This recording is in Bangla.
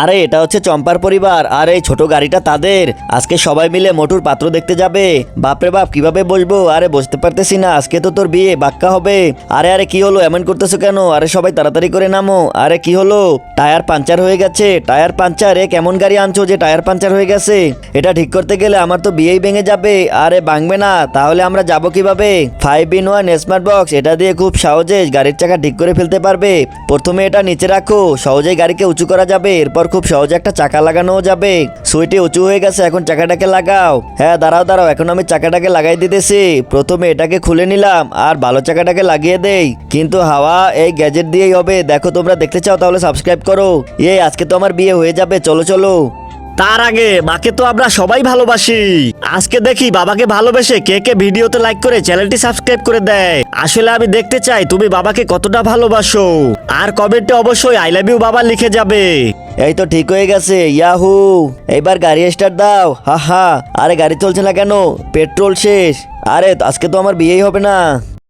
আরে এটা হচ্ছে চম্পার পরিবার, আর এই ছোট গাড়িটা তাদের। আজকে সবাই মিলে মোটুর পাত্র দেখতে যাবে। বাপরে বাপ, কিভাবে বসবো? আরে বসতে পারতেছি না, আজকে তো তোর বিয়ে, বাক্কা হবে। আরে আরে কি হলো, এমন করতেছো কেন? আরে সবাই তাড়াতাড়ি করে নামো। আরে কি হলো? টায়ার পাঞ্চার হয়ে গেছে। Tyre puncture? এ কেমন গাড়ি আনছো যে টায়ার পাঞ্চার হয়ে গেছে? এটা ঠিক করতে গেলে আমার তো বিয়েই ভেঙে যাবে। আরে ভাঙবে না, তাহলে আমরা যাব কিভাবে? 5-in-1 স্মার্ট বক্স, এটা দিয়ে খুব সহজে গাড়ির চাকা ঠিক করে ফেলতে পারবে। প্রথমে এটা নিচে রাখো, সহজেই গাড়িকে উঁচু করা যাবে। এরপর খুব সহজে একটা চাকা লাগানো যাবে। সুইটি উঁচু হয়ে গেছে, এখন চাকাটাকে লাগাও। হ্যাঁ দাঁড়াও দাঁড়াও, এখন আমি চাকাটাকে লাগাই দিতেছি। প্রথমে এটাকে খুলে নিলাম আর ভালো চাকাটাকে লাগিয়ে দেই। কিন্তু হাওয়া এই গ্যাজেট দিয়েই হবে। দেখো, তোমরা দেখতে চাও তাহলে সাবস্ক্রাইব করো। আজকে তো আমার বিয়ে হয়ে যাবে, চলো চলো। তার আগে মাকে তো আমরা সবাই ভালোবাসি। আজকে দেখি বাবাকে ভালোবেসে কে কে ভিডিওতে লাইক করে চ্যানেলটি সাবস্ক্রাইব করে দেয়। আসলে আমি দেখতে চাই তুমি বাবাকে কতটা ভালোবাসো। আর কমেন্টে অবশ্যই আই লাভ ইউ বাবা লিখে যাবে। এই তো ঠিক হয়ে গেছে, ইয়াহু। এইবার গাড়ি স্টার্ট দাও। হা হা। আরে গাড়ি চলছে না কেন? পেট্রোল শেষ। আরে আজকে তো আমার বিয়েই হবে না।